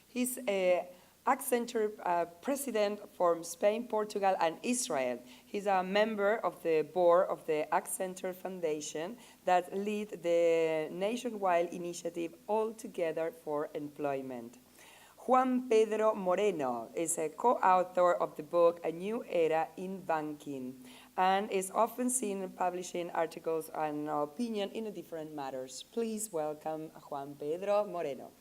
He's Accenture president from Spain, Portugal, and Israel. He's a member of the board of the Accenture Foundation that leads the nationwide initiative All Together for Employment. Juan Pedro Moreno is a co-author of the book A New Era in Banking and is often seen publishing articles and opinion in different matters. Please welcome Juan Pedro Moreno.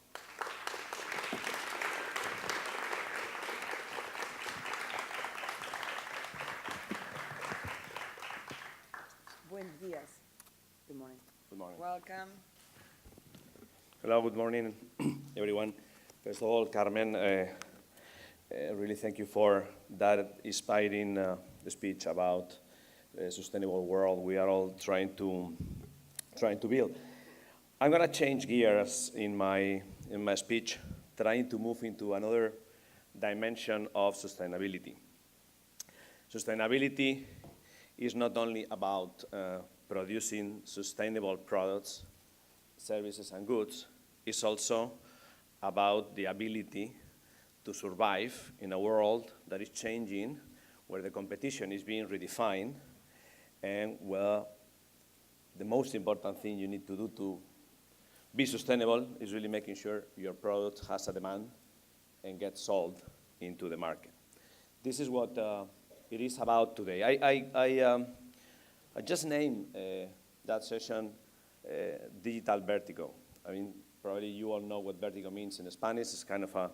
Buenos días. Good morning. Good morning. Welcome. Hello, good morning, everyone. First of all, Carmen, really thank you for that inspiring speech about the sustainable world we are all trying to build. I'm going to change gears in my speech, trying to move into another dimension of sustainability. Sustainability is not only about producing sustainable products, services, and goods. It's also about the ability to survive in a world that is changing, where the competition is being redefined, and where the most important thing you need to do to be sustainable is really making sure your product has a demand and gets sold into the market. This is what it is about today. I just named that session Digital Vertigo. I mean, probably you all know what vertigo means in Spanish. It's kind of a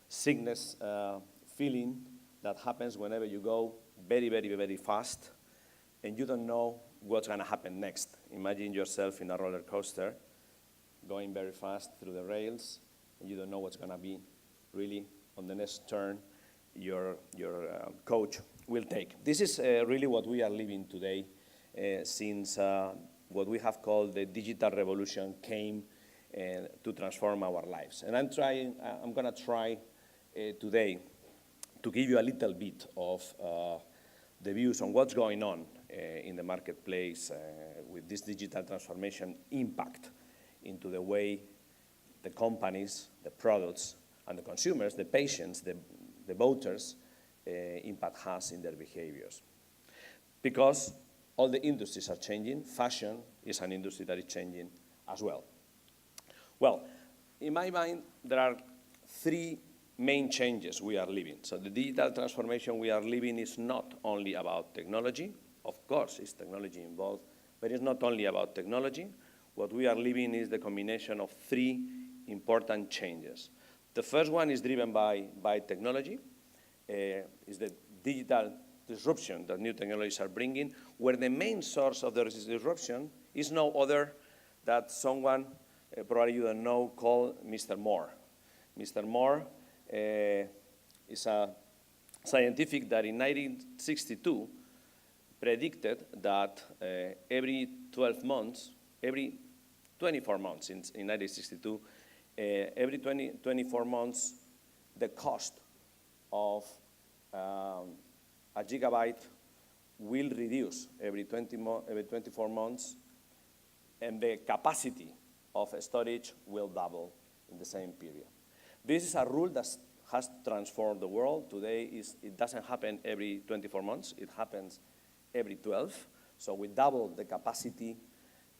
sickness feeling that happens whenever you go very, very, very fast and you don't know what's going to happen next. Imagine yourself in a roller coaster going very fast through the rails, and you don't know what's going to be really on the next turn your coach will take. This is really what we are living today since what we have called the digital revolution came to transform our lives. And I'm going to try today to give you a little bit of the views on what's going on in the marketplace with this digital transformation impact into the way the companies, the products, and the consumers, the patients, the voters, impact has in their behaviors. Because all the industries are changing, fashion is an industry that is changing as well. Well, in my mind, there are three main changes we are living. So the digital transformation we are living is not only about technology. Of course, it's technology involved, but it's not only about technology. What we are living is the combination of three important changes. The first one is driven by technology, is the digital disruption that new technologies are bringing, where the main source of the disruption is no other than someone probably you don't know, called Mr. Moore. Mr. Moore is a scientific that in 1962 predicted that every 12 months, every 24 months in 1962, every 24 months, the cost of a gigabyte will reduce every 24 months, and the capacity of storage will double in the same period. This is a rule that has transformed the world. Today, it doesn't happen every 24 months. It happens every 12. So we double the capacity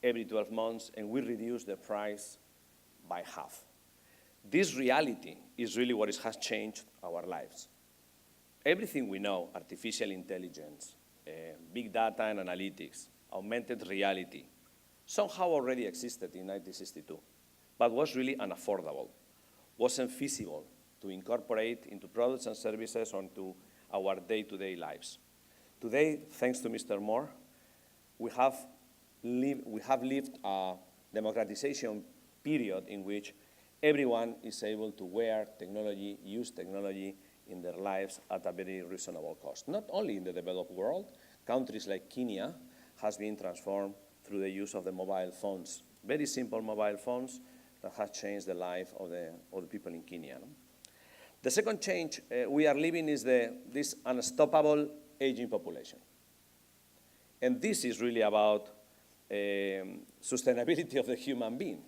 every 12 months, and we reduce the price by half. This reality is really what has changed our lives. Everything we know, artificial intelligence, big data and analytics, augmented reality, somehow already existed in 1962, but was really unaffordable, wasn't feasible to incorporate into products and services onto our day-to-day lives. Today, thanks to Mr. Moore, we have lived a democratization period in which everyone is able to wear technology, use technology in their lives at a very reasonable cost. Not only in the developed world, countries like Kenya has been transformed through the use of the mobile phones. Very simple mobile phones that have changed the life of the people in Kenya. No? The second change we are living is this unstoppable aging population. And this is really about sustainability of the human being.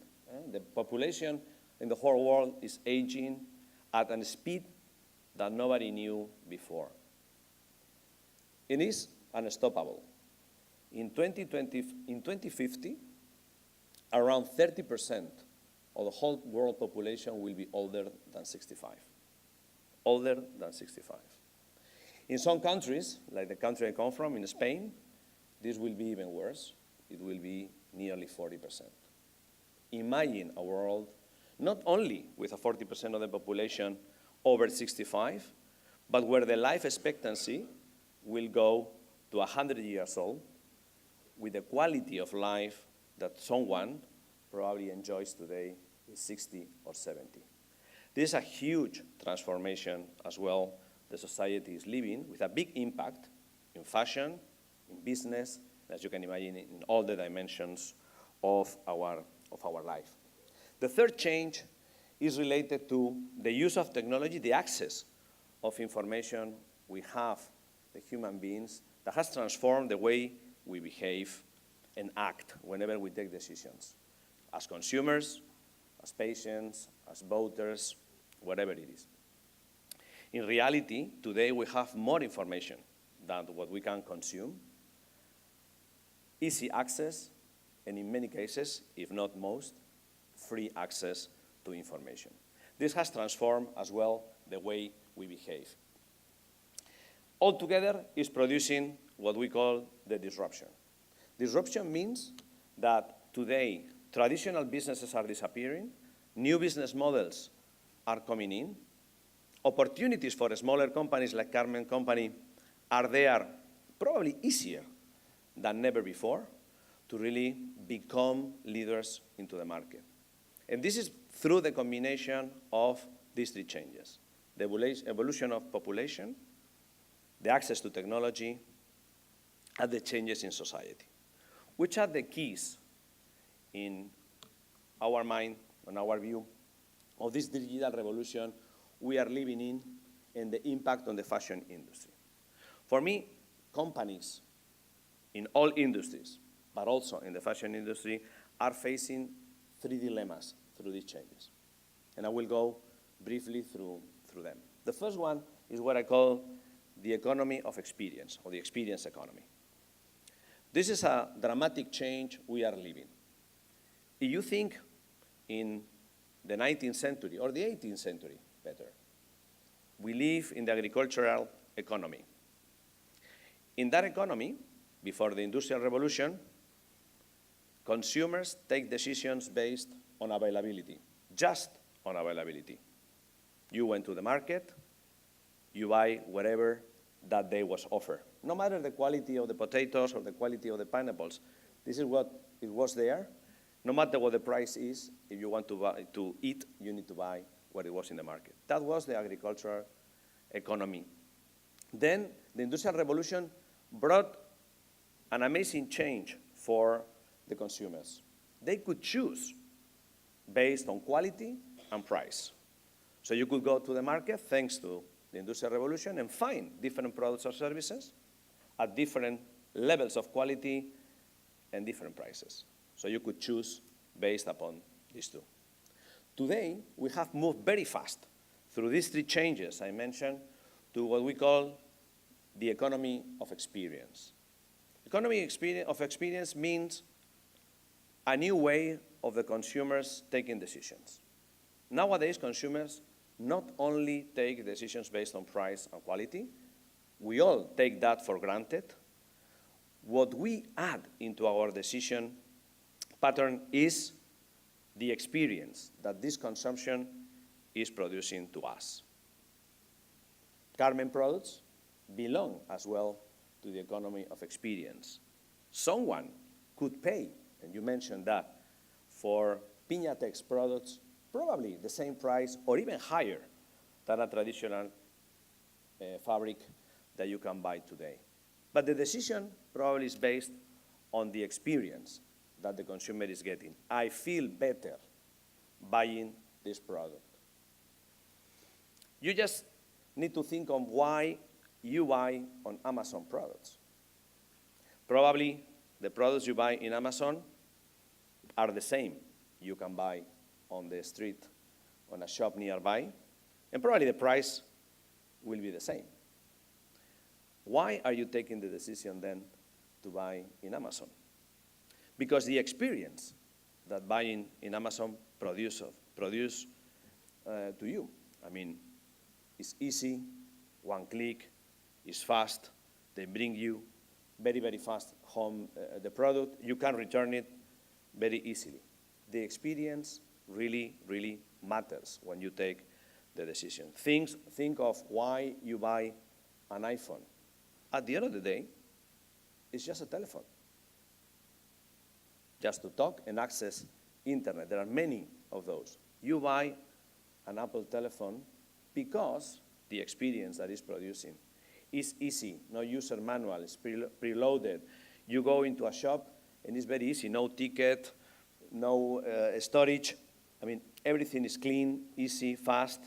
The population and the whole world is aging at a speed that nobody knew before. It is unstoppable. In 2050, around 30% of the whole world population will be older than 65. Older than 65. In some countries, like the country I come from, in Spain, this will be even worse. It will be nearly 40%. Imagine a world not only with a 40% of the population over 65, but where the life expectancy will go to 100 years old with the quality of life that someone probably enjoys today is 60 or 70. This is a huge transformation as well the society is living, with a big impact in fashion, in business, as you can imagine, in all the dimensions of our life. The third change is related to the use of technology, the access of information we have, the human beings, that has transformed the way we behave and act whenever we take decisions, as consumers, as patients, as voters, whatever it is. In reality, today we have more information than what we can consume, easy access, and in many cases, if not most, free access to information. This has transformed as well the way we behave. Altogether is producing what we call the disruption. Disruption means that today traditional businesses are disappearing, new business models are coming in, opportunities for smaller companies like Carmen Company are there probably easier than never before to really become leaders into the market. And this is through the combination of these three changes: the evolution of population, the access to technology, and the changes in society. Which are the keys in our mind, in our view, of this digital revolution we are living in and the impact on the fashion industry? For me, companies in all industries, but also in the fashion industry, are facing three dilemmas through these changes. And I will go briefly through them. The first one is what I call the economy of experience, or the experience economy. This is a dramatic change we are living. If you think in the 19th century, or the 18th century, better, we live in the agricultural economy. In that economy, before the Industrial Revolution, consumers take decisions based on availability, just on availability. You went to the market, you buy whatever that day was offered. No matter the quality of the potatoes or the quality of the pineapples, this is what it was there. No matter what the price is, if you want to eat, you need to buy what it was in the market. That was the agricultural economy. Then the Industrial Revolution brought an amazing change for the consumers. They could choose based on quality and price. So you could go to the market, thanks to the Industrial Revolution, and find different products or services at different levels of quality and different prices. So you could choose based upon these two. Today, we have moved very fast through these three changes I mentioned to what we call the economy of experience. Economy of experience means a new way of the consumers taking decisions. Nowadays, consumers not only take decisions based on price and quality, we all take that for granted. What we add into our decision pattern is the experience that this consumption is producing to us. Carmen products belong as well to the economy of experience. Someone could pay, and you mentioned that, for Piñatex products probably the same price or even higher than a traditional fabric that you can buy today. But the decision probably is based on the experience that the consumer is getting. I feel better buying this product. You just need to think on why you buy on Amazon products. Probably the products you buy in Amazon are the same you can buy on the street on a shop nearby, and probably the price will be the same. Why are you taking the decision then to buy in Amazon? Because the experience that buying in Amazon produce to you. I mean, it's easy, one click, it's fast, they bring you very, very fast home the product, you can return it very easily. The experience really, really matters when you take the decision. Think of why you buy an iPhone. At the end of the day, it's just a telephone. Just to talk and access internet. There are many of those. You buy an Apple telephone because the experience that it's producing is easy, no user manual, it's preloaded. You go into a shop and it's very easy, no ticket, no storage. I mean, everything is clean, easy, fast.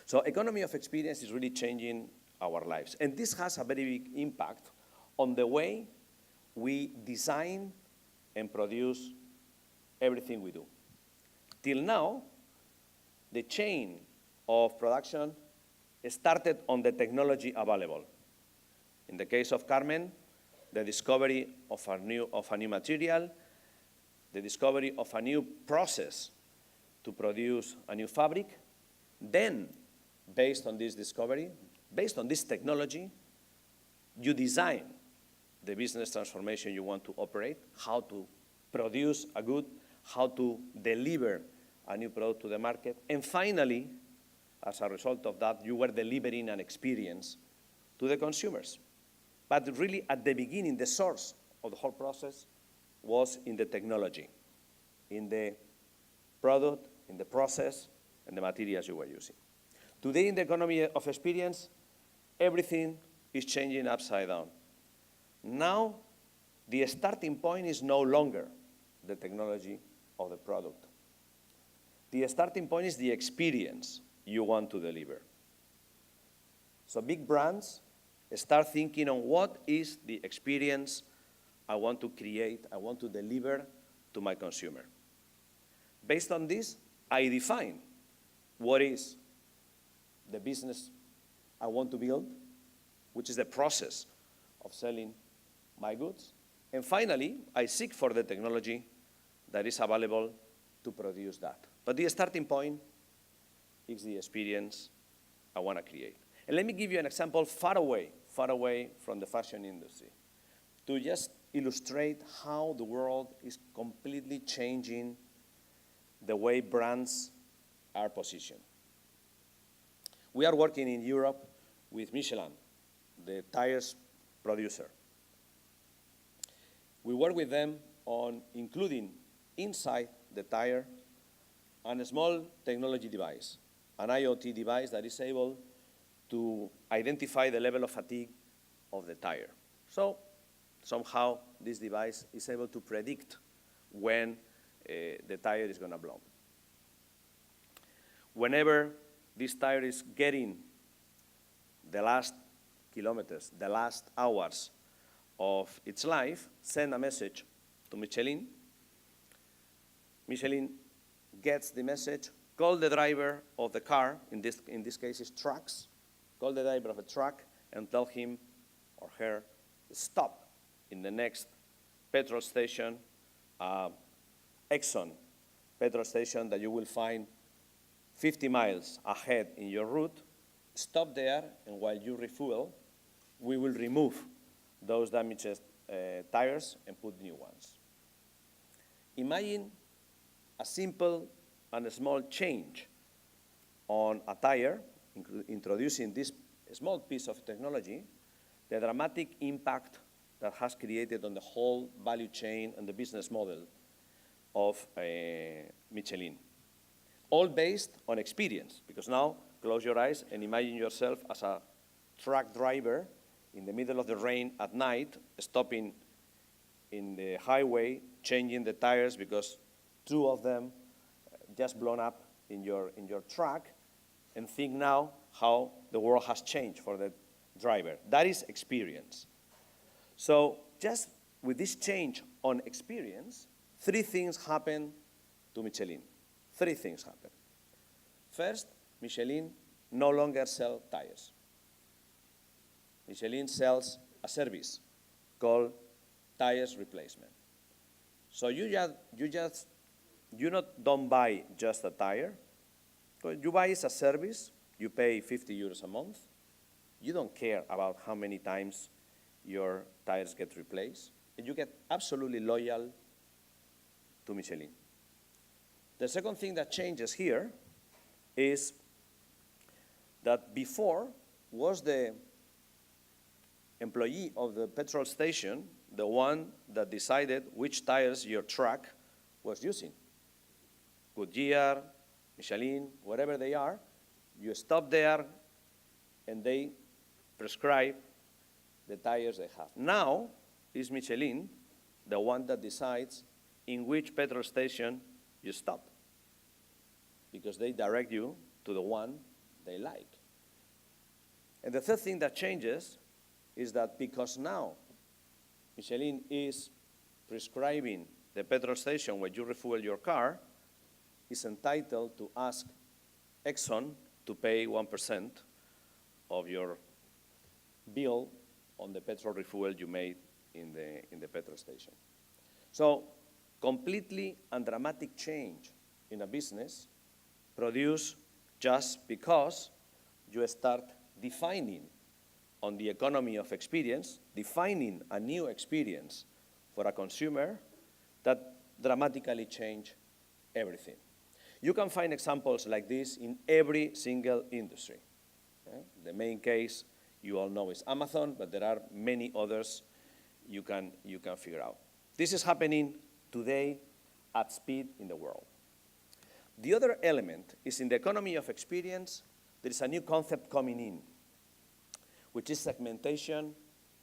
So economy of experience is really changing our lives. And this has a very big impact on the way we design and produce everything we do. Till now, the chain of production started on the technology available. In the case of Carmen, the discovery of a new material, the discovery of a new process to produce a new fabric. Then, based on this discovery, based on this technology, you design the business transformation you want to operate, how to produce a good, how to deliver a new product to the market, and finally, as a result of that, you were delivering an experience to the consumers. But really, at the beginning, the source of the whole process was in the technology, in the product, in the process, and the materials you were using. Today, in the economy of experience, everything is changing upside down. Now, the starting point is no longer the technology of the product. The starting point is the experience you want to deliver. So big brands start thinking on what is the experience I want to create, I want to deliver to my consumer. Based on this, I define what is the business I want to build, which is the process of selling my goods. And finally, I seek for the technology that is available to produce that. But the starting point is the experience I want to create. And let me give you an example far away from the fashion industry, to just illustrate how the world is completely changing the way brands are positioned. We are working in Europe with Michelin, the tires producer. We work with them on including inside the tire a small technology device, an IoT device that is able to identify the level of fatigue of the tire. So somehow this device is able to predict when the tire is going to blow. Whenever this tire is getting the last kilometers, the last hours of its life, send a message to Michelin. Michelin gets the message, call the driver of the car, in this case it's trucks, call the driver of a truck and tell him or her, stop in the next petrol station, Exxon petrol station that you will find 50 miles ahead in your route, stop there, and while you refuel, we will remove those damaged tires and put new ones. Imagine a simple and a small change on a tire, introducing this small piece of technology, the dramatic impact that has created on the whole value chain and the business model of Michelin. All based on experience, because now close your eyes and imagine yourself as a truck driver in the middle of the rain at night, stopping in the highway, changing the tires because two of them just blown up in your truck, and think now how the world has changed for the driver. That is experience. So just with this change on experience, three things happen to Michelin. Three things happen. First, Michelin no longer sells tires. Michelin sells a service called tires replacement. So you don't buy just a tire. What you buy is a service. You pay 50 euros a month. You don't care about how many times your tires get replaced. And you get absolutely loyal to Michelin. The second thing that changes here is that before was the employee of the petrol station, the one that decided which tires your truck was using. Goodyear, Michelin, whatever they are, you stop there and they prescribe the tires they have. Now, is Michelin the one that decides in which petrol station you stop, because they direct you to the one they like. And the third thing that changes is that because now Michelin is prescribing the petrol station where you refuel your car, is entitled to ask Exxon to pay 1% of your bill on the petrol refuel you made in the petrol station. So, completely and dramatic change in a business produced just because you start defining on the economy of experience, defining a new experience for a consumer that dramatically change everything. You can find examples like this in every single industry. The main case you all know is Amazon, but there are many others you can figure out. This is happening today at speed in the world. The other element is in the economy of experience, there is a new concept coming in, which is segmentation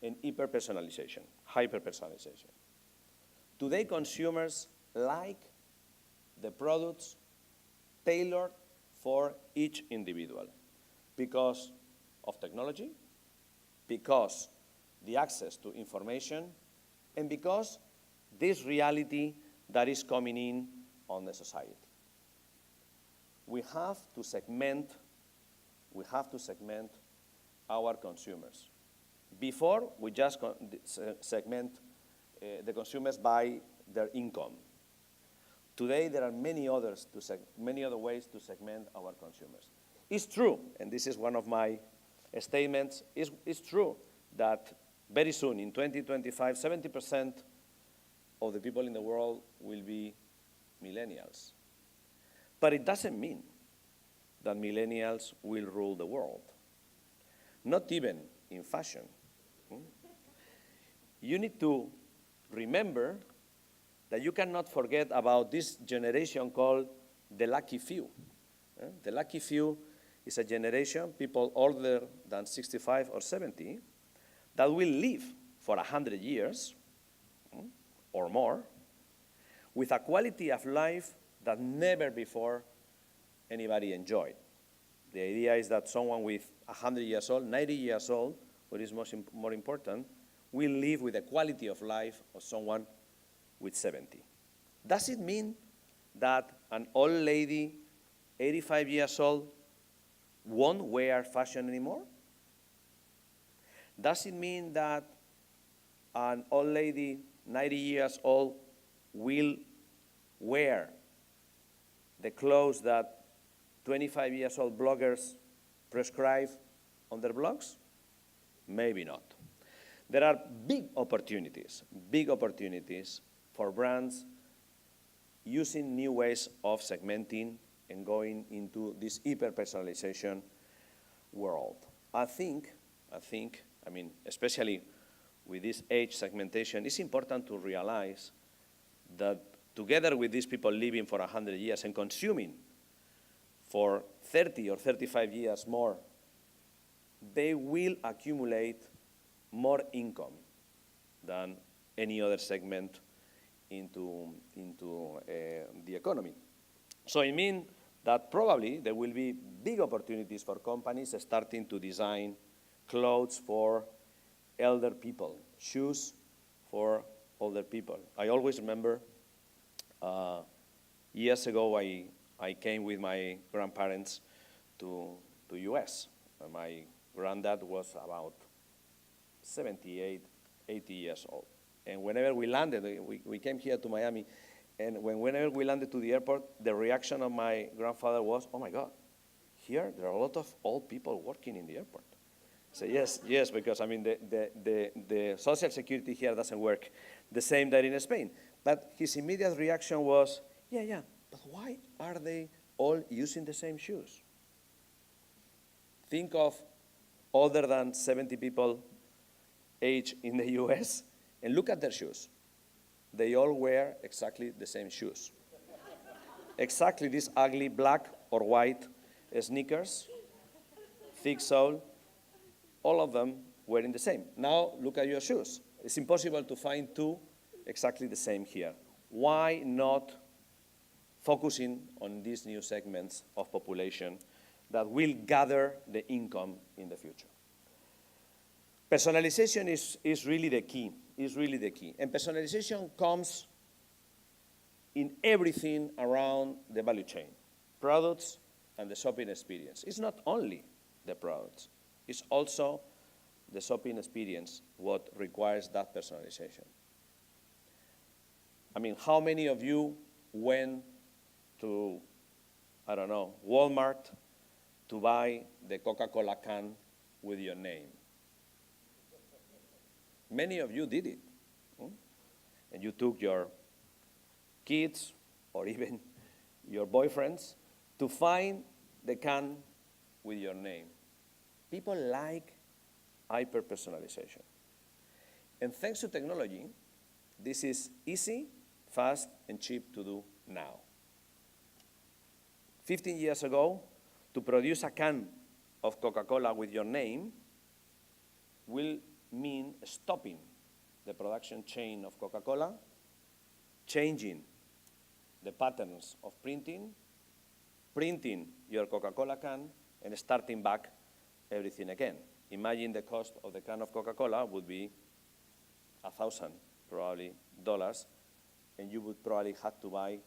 and hyper-personalization, hyper-personalization. Today, consumers like the products tailored for each individual because of technology, because the access to information, and because this reality that is coming in on the society. We have to segment our consumers. Before, we just segment the consumers by their income. Today, there are many other ways to segment our consumers. It's true, and this is one of my statements, it's true that very soon, in 2025, 70% of the people in the world will be millennials. But it doesn't mean that millennials will rule the world, not even in fashion. You need to remember that you cannot forget about this generation called the lucky few. The lucky few is a generation, people older than 65 or 70, that will live for 100 years or more with a quality of life that never before anybody enjoyed. The idea is that someone with 100 years old, 90 years old, what is more important, will live with the quality of life of someone with 70. Does it mean that an old lady, 85 years old, won't wear fashion anymore? Does it mean that an old lady, 90 years old, will wear the clothes that 25 years old bloggers prescribe on their blogs? Maybe not. There are big opportunities for brands using new ways of segmenting and going into this hyper-personalization world. I mean, especially with this age segmentation, it's important to realize that together with these people living for 100 years and consuming for 30 or 35 years more, they will accumulate more income than any other segment into the economy. So I mean that probably there will be big opportunities for companies starting to design clothes for elder people, shoes for older people. I always remember years ago I I came with my grandparents to US. My granddad was about 78, 80 years old. And whenever we landed, we came here to Miami, and whenever we landed to the airport, the reaction of my grandfather was, oh my God, here there are a lot of old people working in the airport. So yes, because I mean, the social security here doesn't work the same that in Spain. But his immediate reaction was, yeah, but why are they all using the same shoes? Think of older than 70 people age in the US, and look at their shoes. They all wear exactly the same shoes. Exactly these ugly black or white sneakers, thick sole, all of them wearing the same. Now look at your shoes. It's impossible to find two exactly the same here. Why not focusing on these new segments of population that will gather the income in the future? Personalization is really the key, And personalization comes in everything around the value chain, products and the shopping experience. It's not only the products, it's also the shopping experience what requires that personalization. I mean, how many of you went to, I don't know, Walmart to buy the Coca-Cola can with your name? Many of you did it. And you took your kids or even your boyfriends to find the can with your name. People like hyper-personalization. And thanks to technology, this is easy, fast, and cheap to do now. 15 years ago, to produce a can of Coca-Cola with your name will mean stopping the production chain of Coca-Cola, changing the patterns of printing your Coca-Cola can, and starting back everything again. Imagine the cost of the can of Coca-Cola would be $1,000 probably dollars, and you would probably have to buy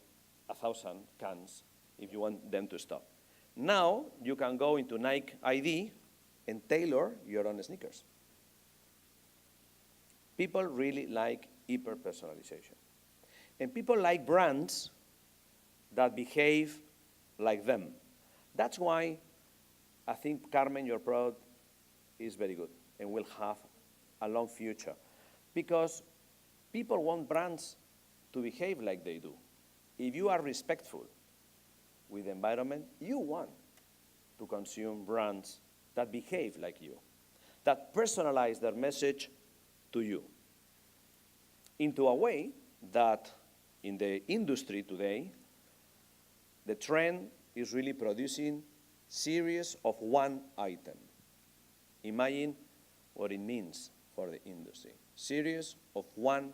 1,000 cans if you want them to stop. Now you can go into Nike ID and tailor your own sneakers. People really like hyper-personalization. And people like brands that behave like them. That's why I think, Carmen, your product is very good and will have a long future. Because people want brands to behave like they do. If you are respectful with the environment, you want to consume brands that behave like you, that personalize their message to you, into a way that in the industry today, the trend is really producing series of one item. Imagine what it means for the industry. Series of one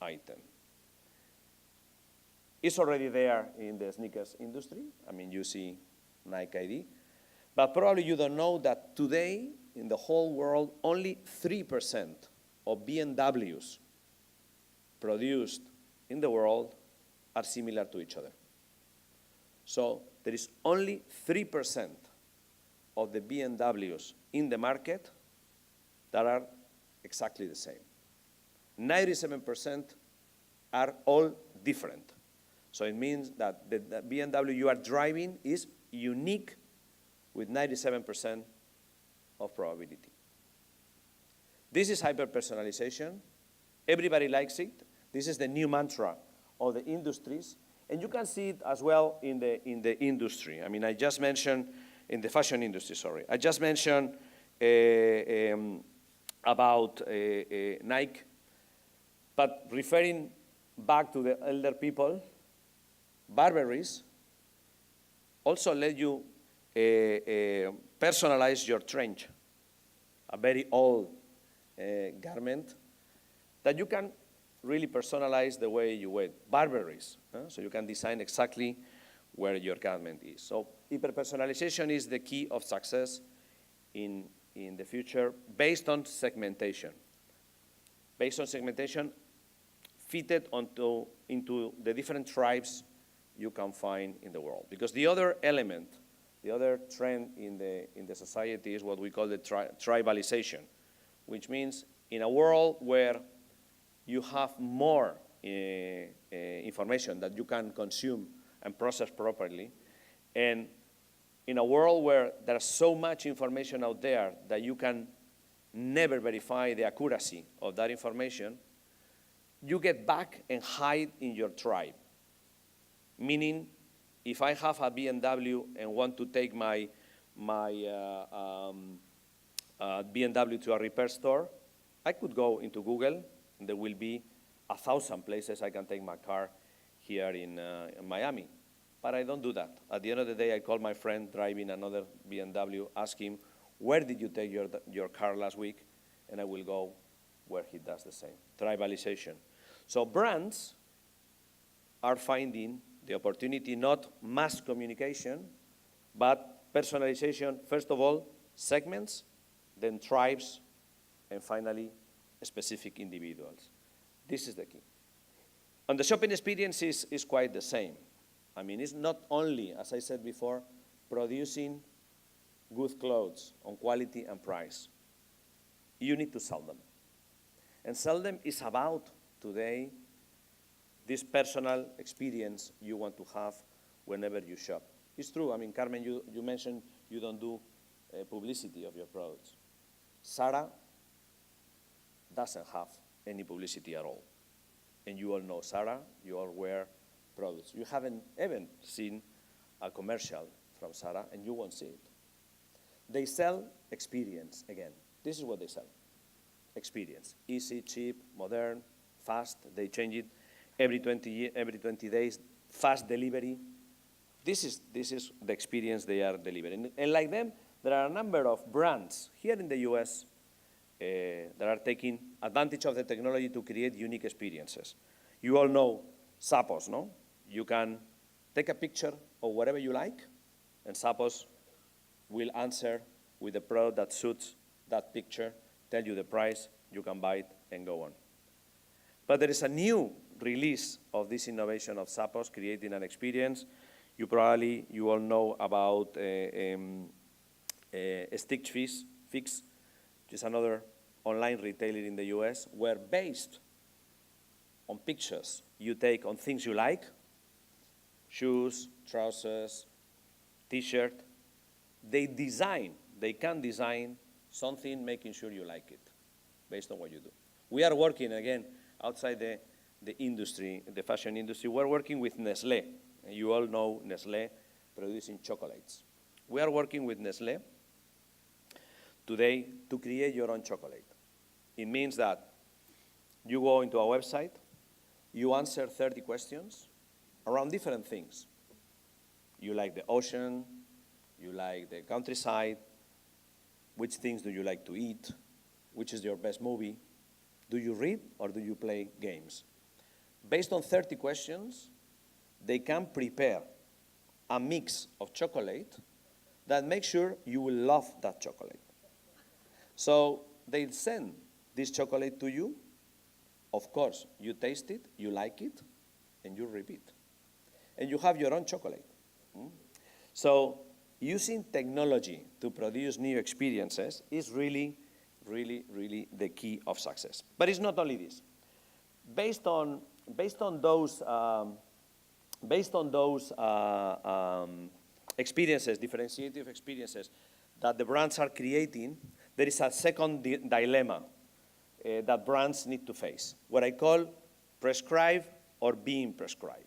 item. It's already there in the sneakers industry. I mean, you see Nike ID. But probably you don't know that today, in the whole world, only 3% of BMWs produced in the world are similar to each other. So there is only 3% of the BMWs in the market that are exactly the same. 97% are all different. So it means that the BMW you are driving is unique with 97% of probability. This is hyper-personalization. Everybody likes it. This is the new mantra of the industries. And you can see it as well in the industry. I mean, I just mentioned, in the fashion industry, sorry. I just mentioned about Nike. But referring back to the elder people, Burberry's also let you personalize your trench, a very old garment that you can really personalize the way you wear. Burberry's, so you can design exactly where your garment is. So hyper-personalization is the key of success in the future based on segmentation. Based on segmentation fitted into the different tribes you can find in the world. Because the other element, the other trend in the society is what we call the tribalization, which means in a world where you have more information that you can consume and process properly, and in a world where there's so much information out there that you can never verify the accuracy of that information, you get back and hide in your tribe. Meaning, if I have a BMW and want to take my BMW to a repair store, I could go into Google, and there will be 1,000 places I can take my car here in Miami. But I don't do that. At the end of the day, I call my friend driving another BMW, ask him, where did you take your car last week? And I will go where he does the same. Tribalization. So brands are finding the opportunity, not mass communication, but personalization, first of all, segments, then tribes, and finally, specific individuals. This is the key. And the shopping experience is quite the same. I mean, it's not only, as I said before, producing good clothes on quality and price. You need to sell them. And sell them is about, today, this personal experience you want to have whenever you shop. It's true. I mean, Carmen, you mentioned you don't do publicity of your products. Zara doesn't have any publicity at all. And you all know Zara, you all wear products. You haven't even seen a commercial from Zara, and you won't see it. They sell experience, again. This is what they sell. Experience. Easy, cheap, modern, fast. They change it every 20 days. Fast delivery. This is the experience they are delivering. And like them, there are a number of brands here in the US that are taking advantage of the technology to create unique experiences. You all know Zappos, no? You can take a picture of whatever you like, and Zappos will answer with a product that suits that picture, tell you the price, you can buy it, and go on. But there is a new release of this innovation of Zappos, creating an experience. You all know about Stitch Fix, which is another online retailer in the US, where based on pictures you take on things you like, shoes, trousers, T-shirt, they can design something making sure you like it based on what you do. We are working, again, outside the industry, the fashion industry, we're working with Nestlé. You all know Nestlé producing chocolates. We are working with Nestlé today to create your own chocolate. It means that you go into our website, you answer 30 questions around different things. You like the ocean, you like the countryside, which things do you like to eat, which is your best movie, do you read or do you play games? Based on 30 questions, they can prepare a mix of chocolate that makes sure you will love that chocolate. So they send this chocolate to you. Of course, you taste it, you like it, and you repeat. And you have your own chocolate. So using technology to produce new experiences is really, really, really the key of success. But it's not only this. Based on those experiences, differentiative experiences that the brands are creating, there is a second dilemma that brands need to face, what I call prescribe or being prescribed.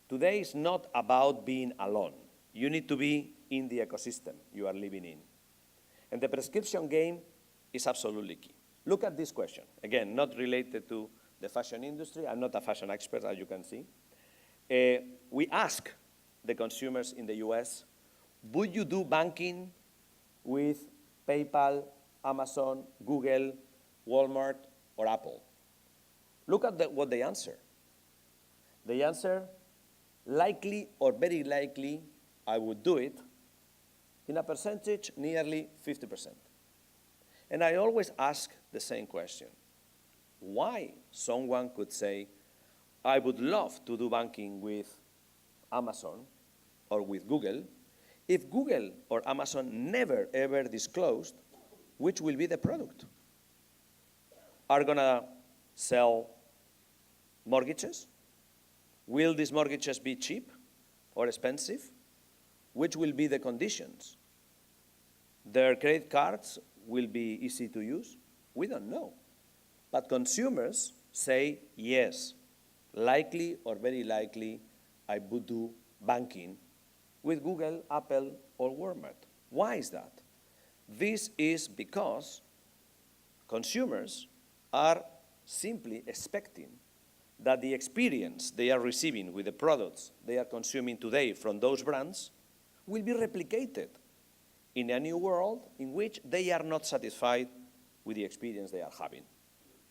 Today is not about being alone. You need to be in the ecosystem you are living in. And the prescription game is absolutely key. Look at this question. Again, not related to the fashion industry. I'm not a fashion expert, as you can see. We ask the consumers in the US, would you do banking with PayPal, Amazon, Google, Walmart, or Apple? Look at what they answer. They answer, likely or very likely, I would do it, in a percentage nearly 50%. And I always ask the same question. Why someone could say, I would love to do banking with Amazon or with Google if Google or Amazon never ever disclosed which will be the product. Are gonna sell mortgages? Will these mortgages be cheap or expensive? Which will be the conditions? Their credit cards will be easy to use? We don't know. But consumers say, yes, likely or very likely, I would do banking with Google, Apple, or Walmart. Why is that? This is because consumers are simply expecting that the experience they are receiving with the products they are consuming today from those brands will be replicated in a new world in which they are not satisfied with the experience they are having.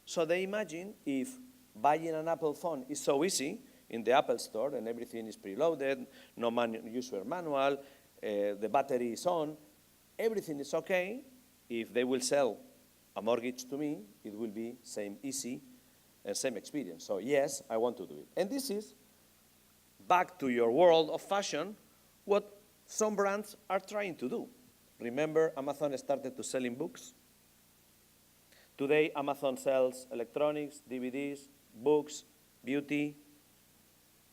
So they imagine if buying an Apple phone is so easy in the Apple Store and everything is preloaded, no user manual, the battery is on, everything is okay. If they will sell a mortgage to me, it will be same easy and same experience. So yes, I want to do it. And this is, back to your world of fashion, what some brands are trying to do. Remember, Amazon started to selling books? Today, Amazon sells electronics, DVDs, books, beauty,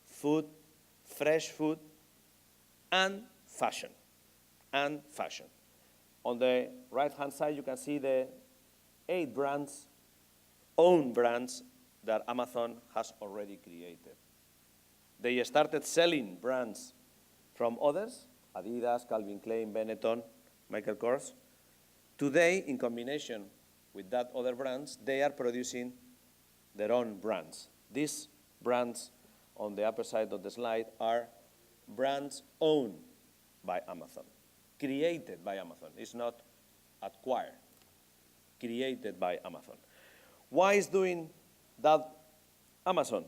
food, fresh food, and fashion. And fashion. On the right-hand side, you can see the 8 brands, own brands, that Amazon has already created. They started selling brands from others, Adidas, Calvin Klein, Benetton, Michael Kors. Today, in combination with that other brands, they are producing their own brands. These brands on the upper side of the slide are brands owned by Amazon, created by Amazon. It's not acquired, created by Amazon. Why is doing that Amazon?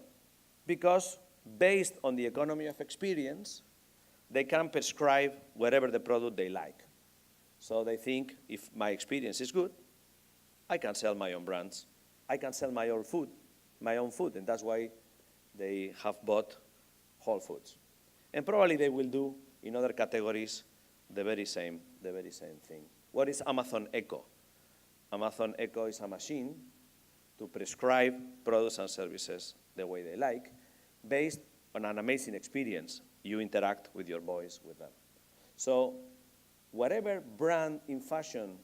Because based on the economy of experience, they can prescribe whatever the product they like. So they think, if my experience is good, I can sell my own brands. I can sell my own food, and that's why they have bought Whole Foods. And probably they will do in other categories the very same thing. What is Amazon Echo? Amazon Echo is a machine to prescribe products and services the way they like, based on an amazing experience. You interact with your voice with them. So whatever brand in fashion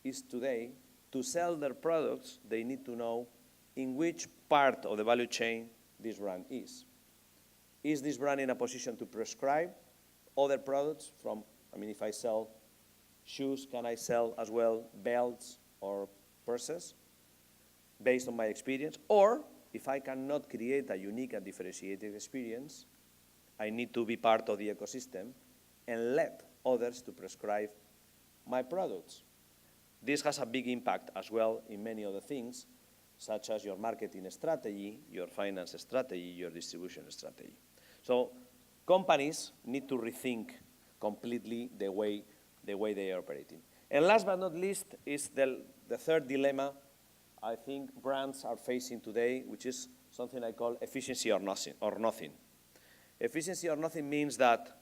is today, to sell their products, they need to know in which part of the value chain this brand is. Is this brand in a position to prescribe other products from, if I sell shoes, can I sell as well belts or purses based on my experience? Or if I cannot create a unique and differentiated experience, I need to be part of the ecosystem and let others to prescribe my products. This has a big impact as well in many other things, such as your marketing strategy, your finance strategy, your distribution strategy. So companies need to rethink completely the way they are operating. And last but not least is the third dilemma I think brands are facing today, which is something I call efficiency or nothing. Efficiency or nothing means that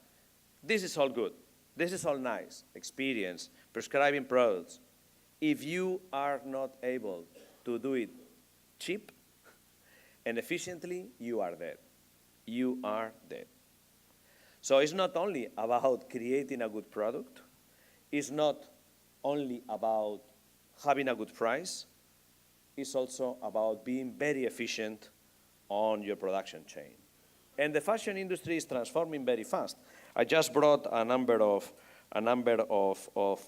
this is all good, this is all nice, experience, prescribing products. If you are not able to do it cheap and efficiently, you are dead. You are dead. So it's not only about creating a good product, it's not only about having a good price, it's also about being very efficient on your production chain. And the fashion industry is transforming very fast. I just brought a number of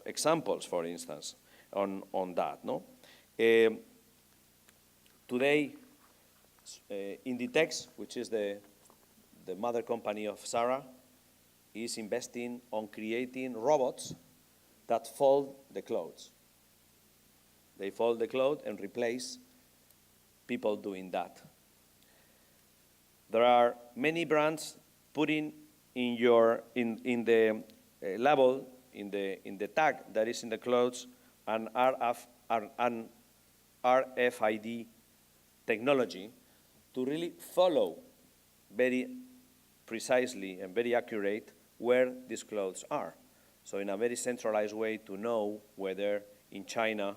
examples, for instance, on that. No? Today, Inditex, which is the mother company of Zara, is investing on creating robots that fold the clothes. They fold the clothes and replace people doing that. There are many brands putting in the label, in the tag that is in the clothes, an RFID technology to really follow very precisely and very accurate where these clothes are. So in a very centralized way to know whether in China,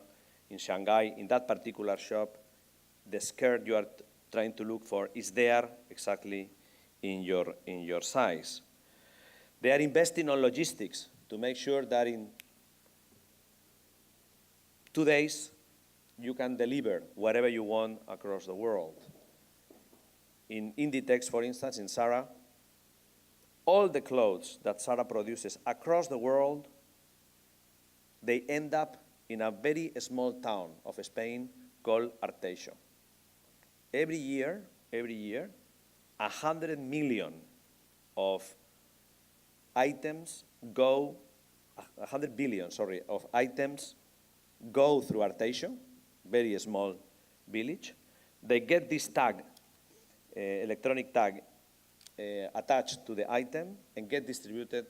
in Shanghai, in that particular shop, the skirt you are trying to look for is there exactly in your size. They are investing on logistics to make sure that in 2 days you can deliver whatever you want across the world. In Inditex, for instance, in Zara, all the clothes that Zara produces across the world, they end up in a very small town of Spain called Arteixo. Every year, 100 million of items go, 100 billion, of items go through Arteixo, very small village. They get this tag, electronic tag, attached to the item and get distributed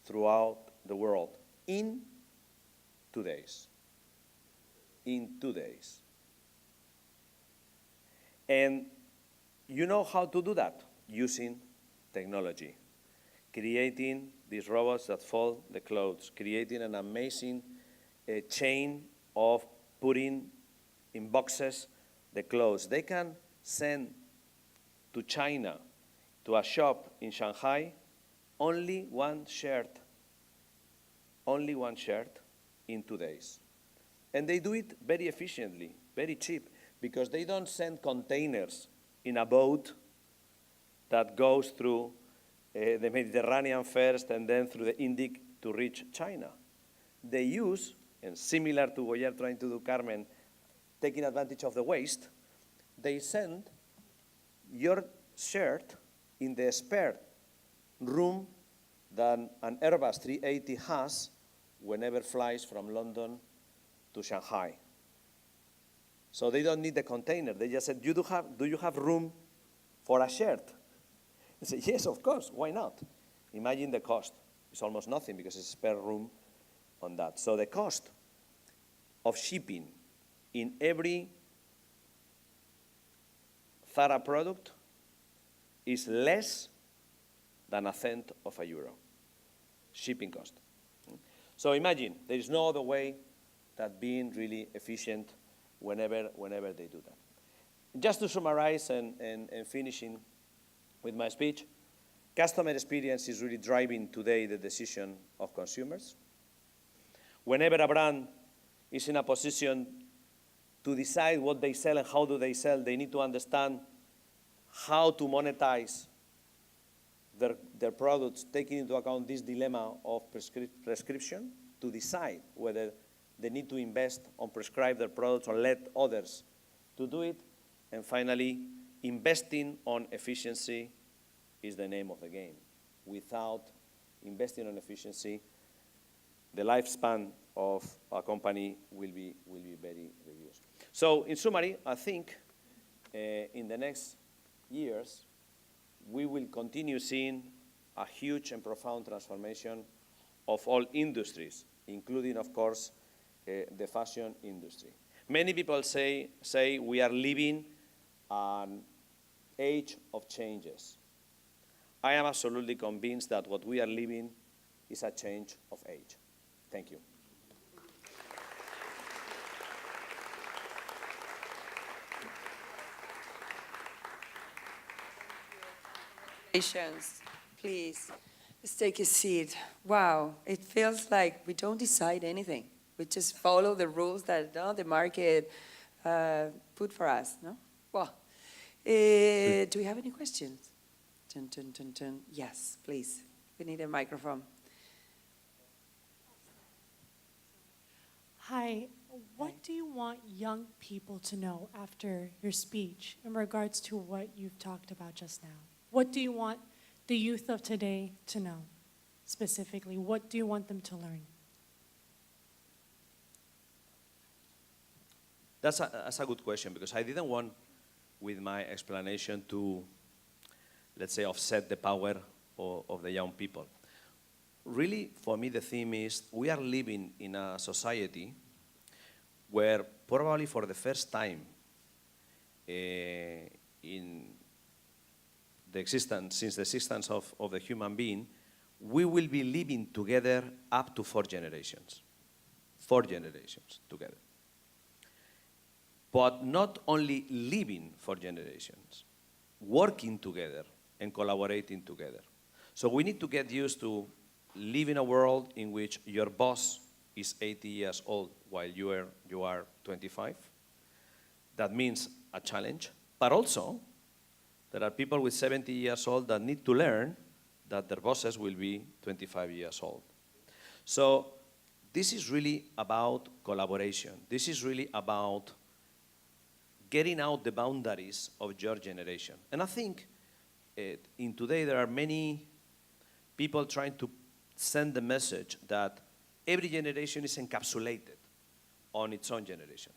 throughout the world in 2 days. In 2 days. And you know how to do that? Using technology. Creating these robots that fold the clothes, creating an amazing chain of putting in boxes the clothes. They can send to China, to a shop in Shanghai, only one shirt in 2 days. And they do it very efficiently, very cheap, because they don't send containers in a boat that goes through the Mediterranean first and then through the Indic to reach China. They use, and similar to what you're trying to do, Carmen, taking advantage of the waste, they send your shirt in the spare room that an Airbus 380 has whenever flies from London to Shanghai. So they don't need the container. They just said, do you have room for a shirt? I said, yes, of course, why not? Imagine the cost. It's almost nothing because it's spare room on that. So the cost of shipping in every Zara product is less than 1/10 of a euro, shipping cost. So imagine, there is no other way than being really efficient whenever they do that. Just to summarize and finishing with my speech, customer experience is really driving today the decision of consumers. Whenever a brand is in a position to decide what they sell and how do they sell, they need to understand how to monetize their products, taking into account this dilemma of prescription, to decide whether they need to invest on prescribe their products or let others to do it. And finally, investing on efficiency is the name of the game. Without investing on efficiency, the lifespan of a company will be very reduced. So in summary, I think in the next years, we will continue seeing a huge and profound transformation of all industries, including, of course, the fashion industry. Many people say we are living an age of changes. I am absolutely convinced that what we are living is a change of age. Thank you. Congratulations. Please, let's take a seat. Wow, it feels like we don't decide anything. We just follow the rules that the market put for us, no? Well, do we have any questions? Dun, dun, dun, dun. Yes, please. We need a microphone. Hi, what do you want young people to know after your speech in regards to what you've talked about just now? What do you want the youth of today to know specifically? What do you want them to learn? That's a good question, because I didn't want, with my explanation, to, let's say, offset the power of the young people. Really, for me, the theme is we are living in a society where probably for the first time in since the existence of the human being, we will be living together up to 4 generations. 4 generations together. But not only living for generations, working together and collaborating together. So we need to get used to live in a world in which your boss is 80 years old while you are 25. That means a challenge, but also there are people with 70 years old that need to learn that their bosses will be 25 years old. So this is really about collaboration. This is really about getting out the boundaries of your generation. And I think in today there are many people trying to send the message that every generation is encapsulated on its own generation.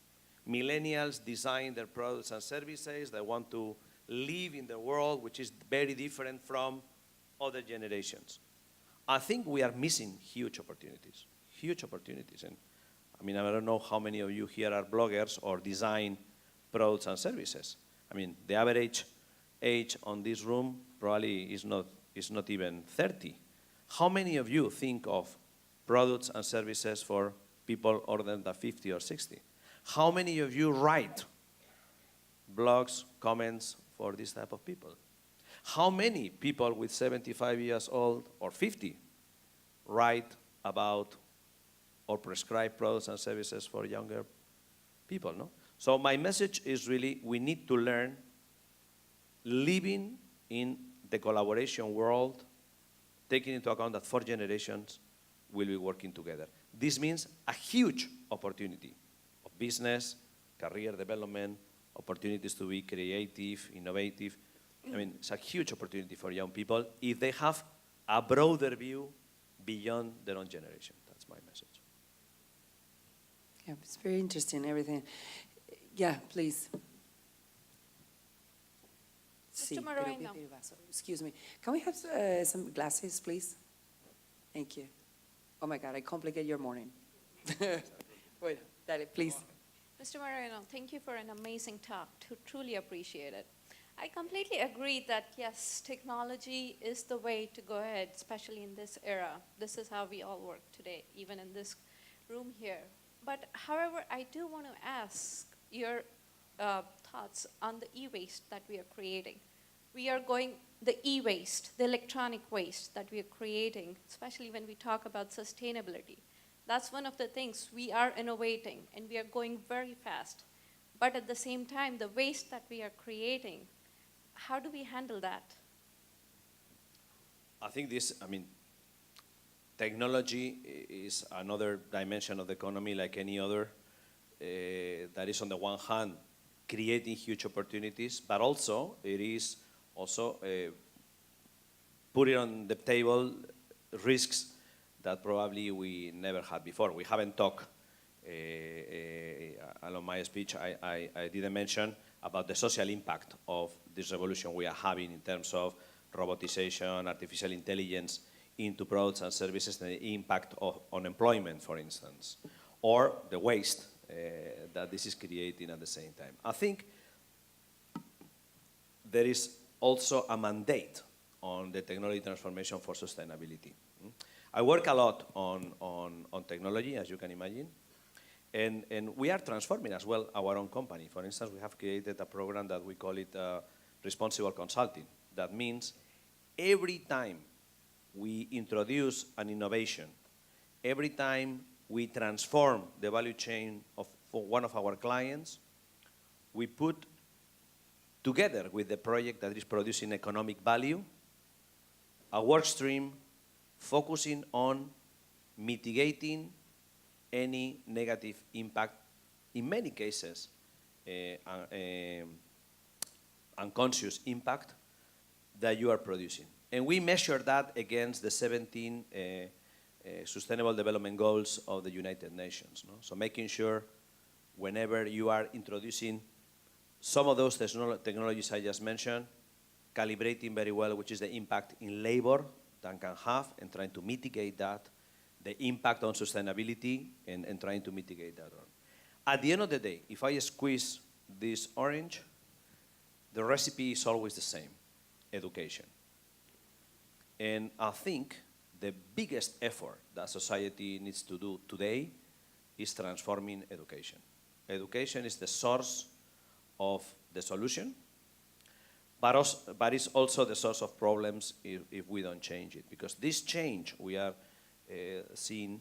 Millennials design their products and services. They want to live in the world which is very different from other generations. I think we are missing huge opportunities. And I mean, I don't know how many of you here are bloggers or design products and services. I mean, the average age on this room probably is not even 30. How many of you think of products and services for people older than 50 or 60? How many of you write blogs, comments for this type of people? How many people with 75 years old or 50 write about or prescribe products and services for younger people, no? So my message is really we need to learn living in the collaboration world, taking into account that 4 generations will be working together. This means a huge opportunity of business, career development, opportunities to be creative, innovative. I mean, it's a huge opportunity for young people if they have a broader view beyond their own generation. That's my message. Yeah, it's very interesting, everything. Yeah, please. Mr. Moreno. Excuse me. Can we have some glasses, please? Thank you. Oh my God, I complicate your morning. Wait, please. Mr. Moreno, thank you for an amazing talk. Truly appreciate it. I completely agree that, yes, technology is the way to go ahead, especially in this era. This is how we all work today, even in this room here. But however, I do want to ask your thoughts on the e-waste that we are creating. The e-waste, the electronic waste that we are creating, especially when we talk about sustainability. That's one of the things we are innovating, and we are going very fast. But at the same time, the waste that we are creating, how do we handle that? I think technology is another dimension of the economy like any other. That is on the one hand creating huge opportunities, but also it is also putting on the table risks that probably we never had before. We haven't talked, along my speech, I didn't mention about the social impact of this revolution we are having in terms of robotization, artificial intelligence into products and services, and the impact on employment, for instance, or the waste that this is creating at the same time. I think there is also a mandate on the technology transformation for sustainability. I work a lot on technology, as you can imagine, and we are transforming as well our own company. For instance, we have created a program that we call it responsible consulting. That means every time we introduce an innovation, every time we transform the value chain for one of our clients, we put together with the project that is producing economic value, a work stream focusing on mitigating any negative impact, in many cases, unconscious impact that you are producing. And we measure that against the 17 Sustainable Development Goals of the United Nations. No? So making sure whenever you are introducing some of those technologies I just mentioned, calibrating very well which is the impact in labor that can have and trying to mitigate that, the impact on sustainability and trying to mitigate that. At the end of the day, if I squeeze this orange, the recipe is always the same. education. And I think the biggest effort that society needs to do today is transforming education. Education is the source of the solution, but it's also the source of problems if we don't change it. Because this change we are seeing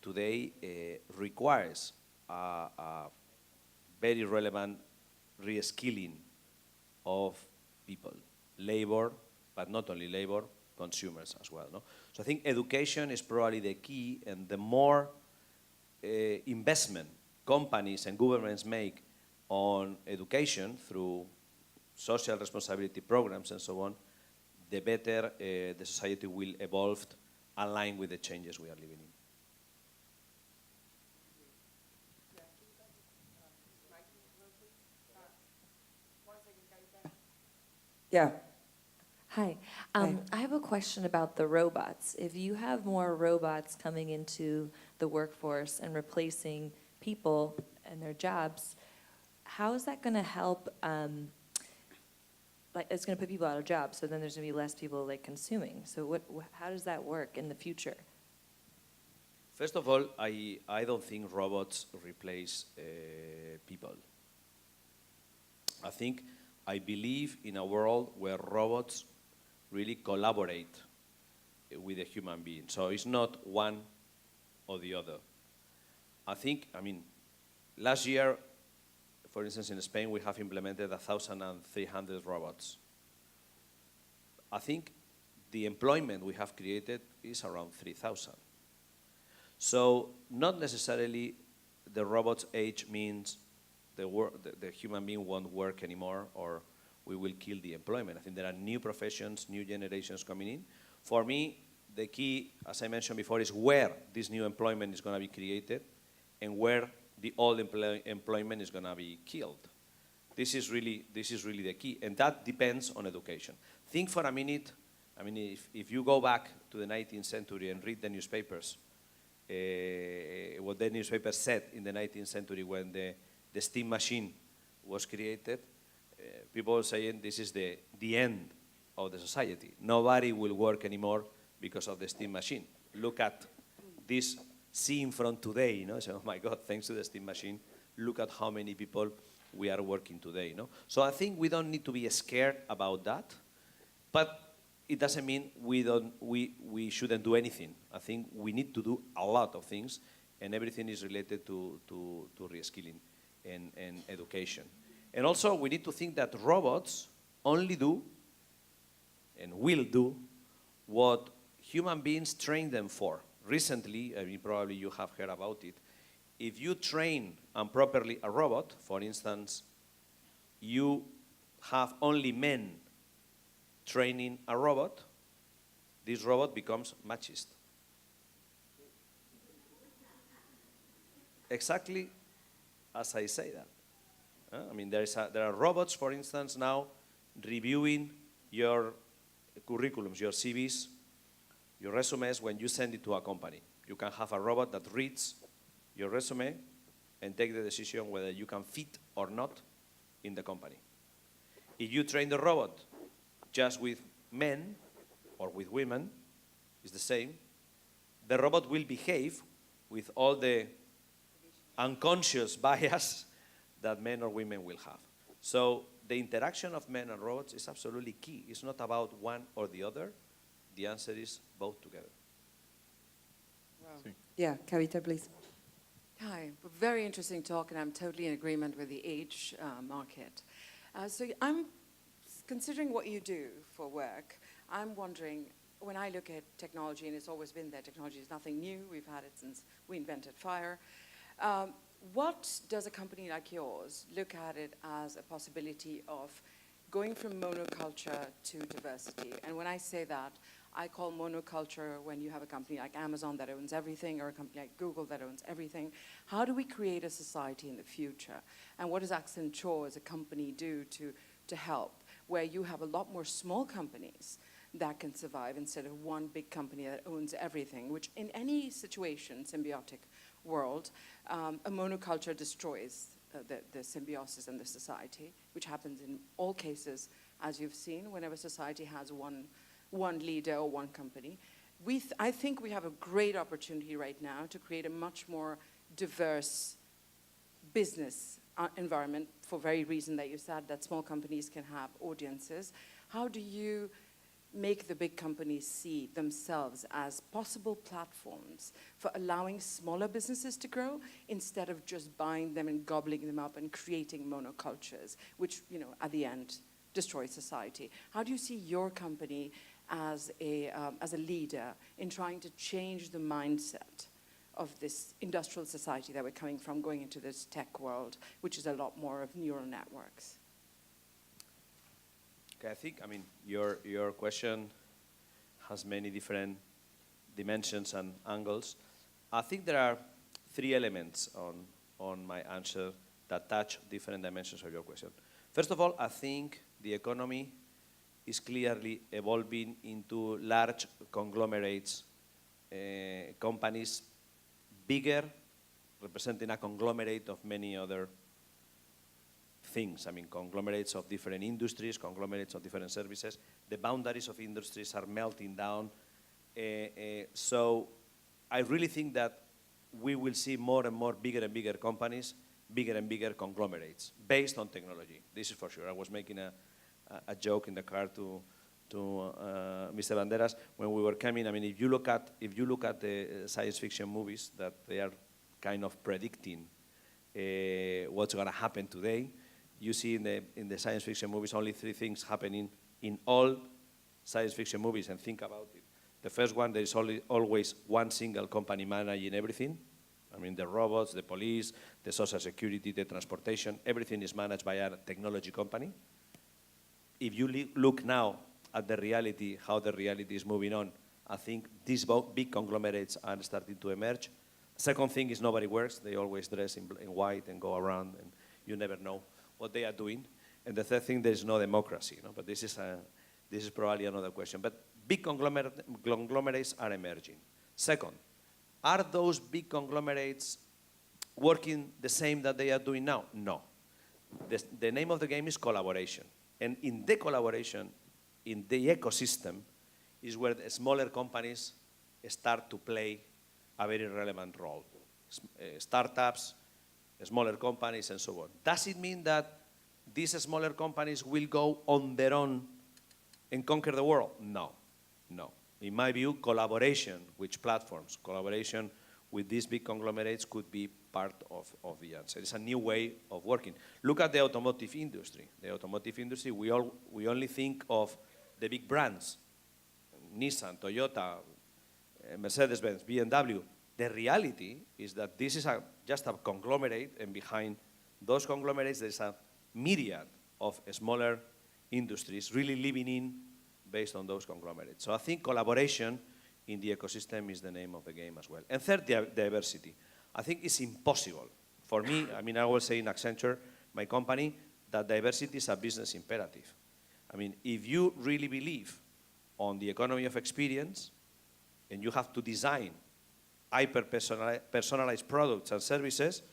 today requires a very relevant reskilling of people, labor, but not only labor, consumers as well. No? So I think education is probably the key, and the more investment companies and governments make on education through social responsibility programs and so on, the better the society will evolve aligned with the changes we are living in. Yeah. Hi. Hi. I have a question about the robots. If you have more robots coming into the workforce and replacing people and their jobs, how is that going to help? Like, it's going to put people out of jobs, so then there's going to be less people like consuming. So how does that work in the future? First of all, I don't think robots replace people. I believe in a world where robots really collaborate with a human being. So it's not one or the other. Last year, for instance, in Spain, we have implemented 1,300 robots. I think the employment we have created is around 3,000. So not necessarily the robot's age means the human being won't work anymore, or we will kill the employment. I think there are new professions, new generations coming in. For me, the key, as I mentioned before, is where this new employment is going to be created and where the old employment is going to be killed. This is really the key, and that depends on education. Think for a minute, if you go back to the 19th century and read the newspapers, what the newspapers said in the 19th century when the steam machine was created, people were saying this is the end of the society. Nobody will work anymore because of the steam machine. Look at this scene from today, you know, so, oh my God, thanks to the steam machine, look at how many people we are working today, you know. So I think we don't need to be scared about that, but it doesn't mean we shouldn't do anything. I think we need to do a lot of things, and everything is related to reskilling and education. And also, we need to think that robots only do and will do what human beings train them for. Recently, probably you have heard about it, if you train improperly a robot, for instance, you have only men training a robot, this robot becomes machist. Exactly as I say that. There are robots, for instance, now reviewing your curriculums, your CVs, your resumes when you send it to a company. You can have a robot that reads your resume and take the decision whether you can fit or not in the company. If you train the robot just with men or with women, it's the same. The robot will behave with all the unconscious bias that men or women will have. So the interaction of men and robots is absolutely key. It's not about one or the other. The answer is both together. Wow. Yeah, Kavita, please. Hi, very interesting talk, and I'm totally in agreement with the age market. So I'm considering what you do for work. I'm wondering, when I look at technology, and it's always been there, technology is nothing new. We've had it since we invented fire. What does a company like yours look at it as a possibility of going from monoculture to diversity? And when I say that, I call monoculture when you have a company like Amazon that owns everything, or a company like Google that owns everything. How do we create a society in the future? And what does Accenture as a company do to help, where you have a lot more small companies that can survive instead of one big company that owns everything, which in any situation, symbiotic world, a monoculture destroys the symbiosis in the society, which happens in all cases as you've seen, whenever society has one leader or one company. I think we have a great opportunity right now to create a much more diverse business environment for very reason that you said, that small companies can have audiences. How do you make the big companies see themselves as possible platforms for allowing smaller businesses to grow instead of just buying them and gobbling them up and creating monocultures, which, you know, at the end destroy society? How do you see your company as a leader in trying to change the mindset of this industrial society that we're coming from, going into this tech world, which is a lot more of neural networks? Okay, I think, I mean, your question has many different dimensions and angles. I think there are three elements on my answer that touch different dimensions of your question. First of all, I think the economy is clearly evolving into large conglomerates, companies bigger, representing a conglomerate of many other things. I mean, conglomerates of different industries, conglomerates of different services. The boundaries of industries are melting down. So I really think that we will see more and more bigger and bigger companies, bigger and bigger conglomerates based on technology. This is for sure. I was making a joke in the car to Mr. Banderas when we were coming. I mean, if you look at the science fiction movies that they are kind of predicting what's going to happen today, you see in the science fiction movies only three things happening in all science fiction movies, and think about it. The first one, there is always one single company managing everything. I mean, the robots, the police, the social security, the transportation, everything is managed by a technology company. If you look now at the reality, how the reality is moving on, I think these big conglomerates are starting to emerge. Second thing is nobody works. They always dress in white and go around, and you never know what they are doing. And the third thing, there is no democracy. You know? But this is probably another question. But big conglomerates are emerging. Second, are those big conglomerates working the same that they are doing now? No. The name of the game is collaboration. And in the collaboration, in the ecosystem, is where the smaller companies start to play a very relevant role. Startups, smaller companies, and so on. Does it mean that these smaller companies will go on their own and conquer the world? No, no. In my view, collaboration with platforms, collaboration with these big conglomerates could be part of the answer. It's a new way of working. Look at the automotive industry. The automotive industry, we only think of the big brands, Nissan, Toyota, Mercedes-Benz, BMW. The reality is that this is just a conglomerate, and behind those conglomerates there's a myriad of smaller industries really living in based on those conglomerates. So I think collaboration in the ecosystem is the name of the game as well. And third, diversity. I think it's impossible for me, I mean, I will say in Accenture, my company, that diversity is a business imperative. I mean, if you really believe on the economy of experience, and you have to design hyper-personalized products and services,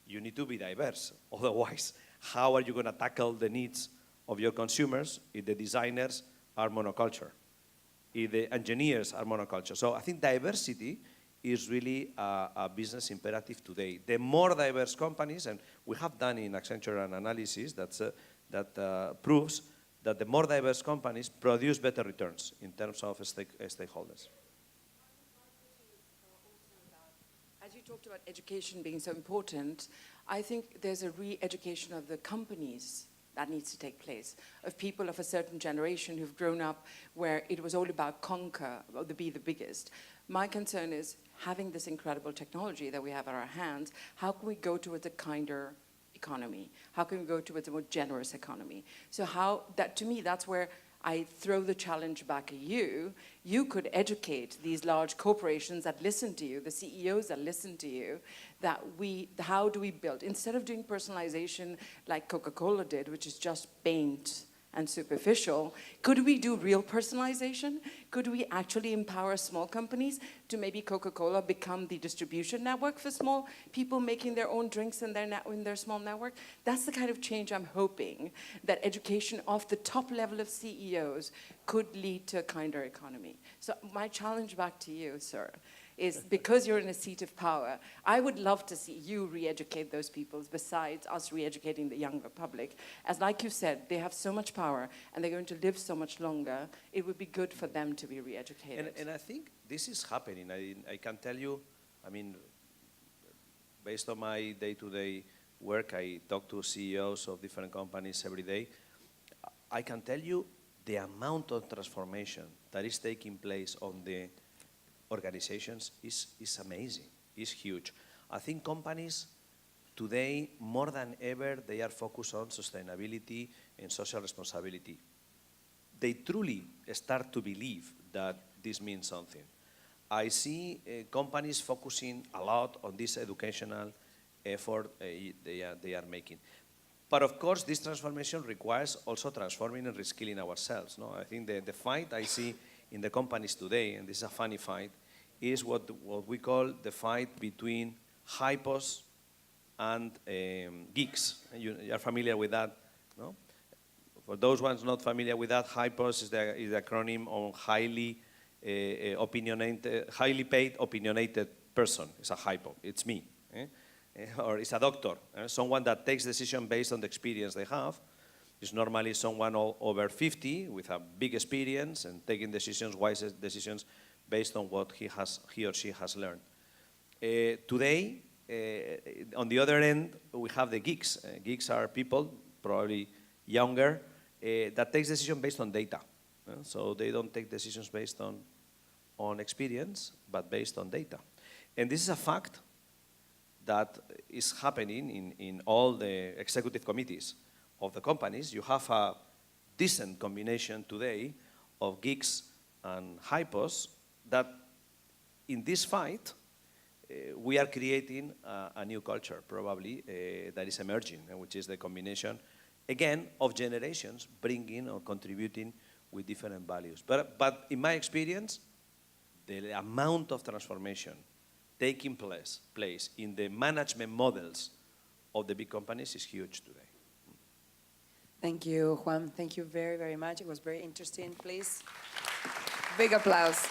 you need to be diverse. Otherwise, how are you going to tackle the needs of your consumers if the designers are monoculture, if the engineers are monoculture? So I think diversity is really a business imperative today. The more diverse companies, and we have done in Accenture an analysis that proves that the more diverse companies produce better returns in terms of stakeholders. As you talked about education being so important, I think there's a re-education of the companies that needs to take place, of people of a certain generation who've grown up where it was all about conquer, about be the biggest. My concern is, having this incredible technology that we have at our hands, how can we go towards a kinder economy? How can we go towards a more generous economy? So to me, that's where I throw the challenge back at you. You could educate these large corporations that listen to you, the CEOs that listen to you, how do we build, instead of doing personalization like Coca-Cola did, which is just paint and superficial. Could we do real personalization? Could we actually empower small companies to maybe Coca-Cola become the distribution network for small people making their own drinks in their small network? That's the kind of change I'm hoping that education of the top level of CEOs could lead to a kinder economy. So my challenge back to you, sir, is because you're in a seat of power, I would love to see you re-educate those people besides us re-educating the younger public. As like you said, they have so much power and they're going to live so much longer, it would be good for them to be re-educated. And I think this is happening. I can tell you, I mean, based on my day-to-day work, I talk to CEOs of different companies every day. I can tell you the amount of transformation that is taking place on the organizations is amazing, is huge. I think companies today, more than ever, they are focused on sustainability and social responsibility. They truly start to believe that this means something. I see companies focusing a lot on this educational effort they are making. But of course, this transformation requires also transforming and reskilling ourselves. No? I think the fight I see in the companies today, and this is a funny fight, is what we call the fight between hypos and geeks. You are familiar with that, no? For those ones not familiar with that, hypos is the acronym on highly paid opinionated person. It's a hypo, it's me. Or it's a doctor, someone that takes decisions based on the experience they have. It's normally someone over 50 with a big experience and taking decisions, wise decisions, based on what he or she has learned. Today, on the other end, we have the geeks. Geeks are people, probably younger, that takes decisions based on data. So they don't take decisions based on experience, but based on data. And this is a fact that is happening in all the executive committees of the companies. You have a decent combination today of geeks and hypos that in this fight, we are creating a new culture, probably, that is emerging, which is the combination, again, of generations bringing or contributing with different values. But in my experience, the amount of transformation taking place in the management models of the big companies is huge today. Thank you, Juan. Thank you very, very much. It was very interesting. Please, big applause.